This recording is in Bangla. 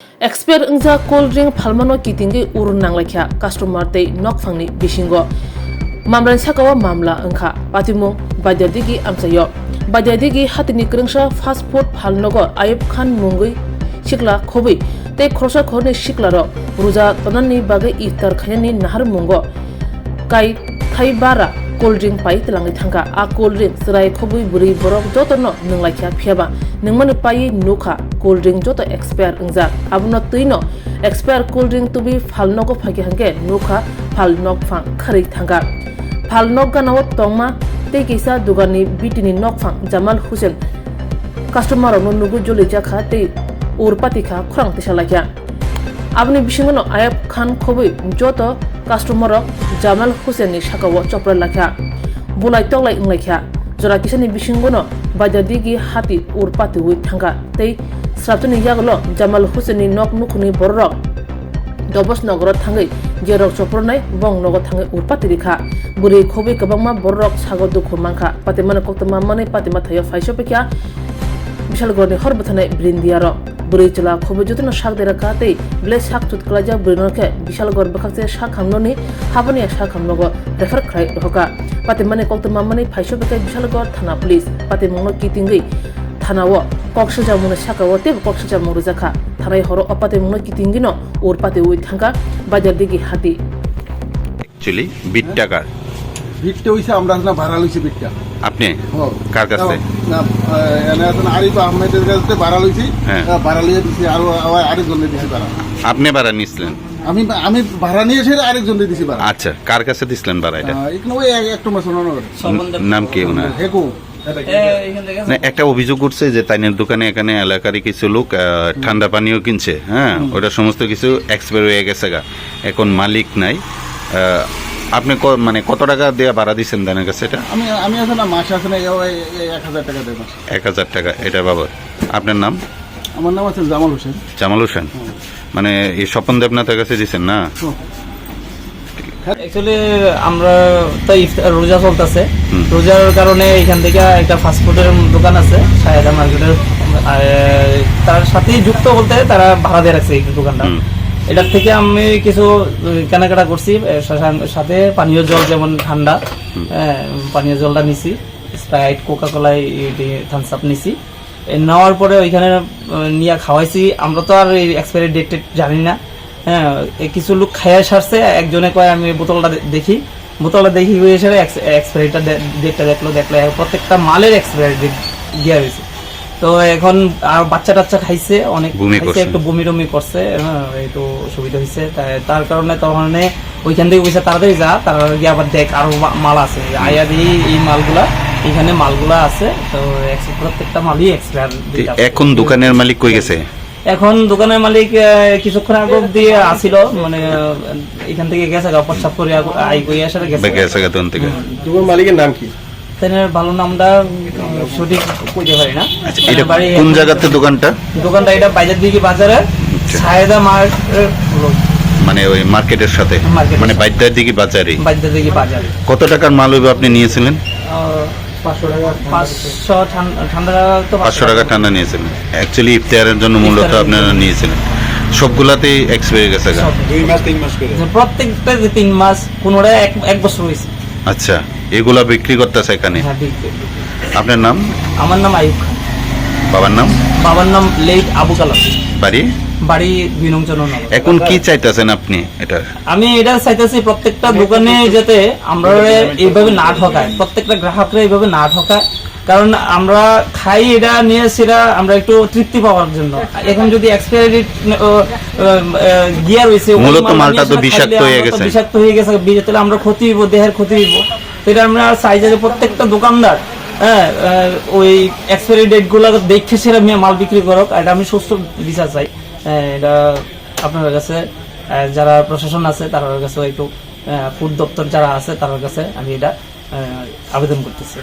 Expert engza cold drink palmano kitingi urun nanglakya customer tei nokfangni bishingo mamran sakawa mamla engkha patimu badyadigi amsayo badyadigi hatini krengsa fast food phalnogo Ayub Khan mungui shikla khobi tei khorsa khorni shiklaro ruja tonani bage iftar khayani nahar mungo kai thaibara cold drink pai telangi thangka a cold drink serai khobui buri borok jotono nunglakya phiaba nungmani pai nukha cold drink joto expert engza abuno tuino expert cold drink tubi phalnogo phagi hangke nukha phalnok phang khari thangka phalnok ganawo tongma tei kisa dugani bitini nokphang Jamal Hussein customer no nugu joli jakha tei urpati kha khorang tisalakya abni bisingono Ayub Khan khobui joto customer Jamal Hussein ni sakawo chopra lakha bulai toklai inglakha jora kisani bisingono badyadigi hati urpati wi thangka tei sraptuni yaglo Jamal Hussein ni nok nukhuni borok dobos nogoro thangai jerok choprnai bong nogo thangai urpati rikha buri khobi kabangma borok sago dukhu mangkha patimana koktama mane patima thayo faisho pekya bishal gorni horbathanai brindiaro buri chula khobi jotuna sak deraka tei ble sak chutklaja brinokhe bishal gor bakakse sak hamnoni habani sak hamnogo refer khrai hoka patimane koktama mane faisho pekya bishal gor thana police patimongno kitingi thanawo koksa jamuna sakawo te koksa jamuru jakha tharai horo apate mungno kitingino urpate ui thangka bajar digi hati actually bit টাকা বিটটা হইছে আমরা না ভাড়া লইছি বিটটা আপনি কার কাছে না এনে আছে আরিফ আহমেদের কাছে ভাড়া লইছি ভাড়া লিয়ে দিছি আর আরেকজন দিছি ভাড়া আপনি ভাড়া নিছিলেন আমি ভাড়া নিয়ে এসে আরেকজন দিছি ভাড়া আচ্ছা কার কাছে দিছিলেন ভাড়া এটা এখানে ওই একটা মাস নাম কি ওনার হেকো না একটা অভিযোগ উঠছে যে তাইনের দোকানে এখানে এলাকারই কিছু লোক ঠান্ডা পানীয় কিনছে হ্যাঁ ওটা সমস্ত কিছু এক্সপায়ার হয়ে গেছে গা এখন মালিক নাই আপনি মানে কত টাকা দিয়ে ভাড়া দিচ্ছেন দানের কাছে এটা আমি আছে না মাসে আছে না 1000 টাকা দেব 1000 টাকা এটা বাবদ আপনার নাম আমার নাম আছে জামাল হোসেন জামাল হোসেন মানে এই স্বপন দেবনাথের কাছে দিচ্ছেন না অ্যাকচুয়ালি আমরা তো রোজা চলতেছে রোজার কারণে এখান থেকে একটা ফাস্টফুডের দোকান আছে সাহেদা মার্কেটের তার সাথেই যুক্ত বলতে তারা ভাড়া দিয়ে রাখছে এই দোকানটা এটার থেকে আমি কিছু কেনাকাটা করছি সাথে পানীয় জল যেমন ঠান্ডা পানীয় জলটা নিছি Sprite Coca Cola Thums Up নিছি নেওয়ার পরে ওইখানে নিয়ে খাওয়াইছি আমরা তো আর এই এক্সপায়ারি ডেট জানি না হ্যাঁ কিছু লোক খাইয়া সারছে একজনে কয় আমি বোতলটা দেখি এসে এক্সপায়ারিটা ডেটটা দেখলো প্রত্যেকটা মালের এক্সপায়ারি ডেট দেওয়া হয়েছে তো এখন আর বাচ্চা টাচ্চা খাইছে অনেক খাইছে একটু বমি টমি করছে এই তো সুবিধা হয়েছে তার কারণে তখন ওইখান থেকে বসে তাড়াতাড়ি যা তারা গিয়ে আবার দেখ আরো মাল আছে আয়া দিয়ে এই মালগুলা এখানে মালগুলা আছে তো প্রত্যেকটা মালই এক্সপায়ার এখন দোকানের মালিক কই গেছে এখন দোকানের মালিক কিছুক্ষণ আগে দিয়ে আসিল মানে এখান থেকে গেছে প্রস্তাব করে আই কই আসলে গেছে দোকান থেকে দোকান মালিকের নাম কি তার ভালো নামটা সঠিক কইতে পারি না আচ্ছা এটা কোন জায়গাতে দোকানটা এটা বাজার দিকে বাজারে সাহেদা মার্কেট মানে ওই মার্কেটের সাথে মানে বাইদার দিকে বাজারে কত টাকার মাল হইবে আপনি নিয়েছিলেন 500 টাকা ঠান্ডা নিয়েছিলেন অ্যাকচুয়ালি ইফতারের জন্য মূলত আপনারা নিয়েছিলেন সবগুলাতে এক্সপায়ার গেছে 2 মাস 3 মাস করে প্রত্যেকটা 3 মাস কোনটা 1 বছর হইছে আচ্ছা এগুলা বিক্রি করতেছে এখানে আপনার নাম আমার নাম আইয়ুব খান বাবার নাম লেট আবু কালাম বাড়ি বিনংচনন এখন কি চাইতেছেন আপনি এটা আমি এটা চাইতেছি প্রত্যেকটা দোকানে যাতে আমরা এইভাবে না ঠকায় প্রত্যেকটা গ্রাহকরা এইভাবে না ঠকায় কারণ আমরা খাই এটা নিয়ে সেটা আমরা একটু তৃপ্তি পাওয়ার জন্য এখন যদি এক্সপায়ারি গিয়ার হয়েছে মূলত মালটা তো বিষাক্ত হয়ে গেছে তাহলে আমরা ক্ষতি হইব দেহের ক্ষতি হইব সেটা আমরা চাই যে প্রত্যেকটা দোকানদার ওই এক্সপায়ারি ডেট গুলা দেখে সেটা মাল বিক্রি করুক এটা আমি সুস্থ বিচার চাই এটা আপনার কাছে যারা প্রশাসন আছে তার কাছে একটু ফুড দপ্তর যারা আছে তার কাছে আমি এটা আবেদন করতেছি।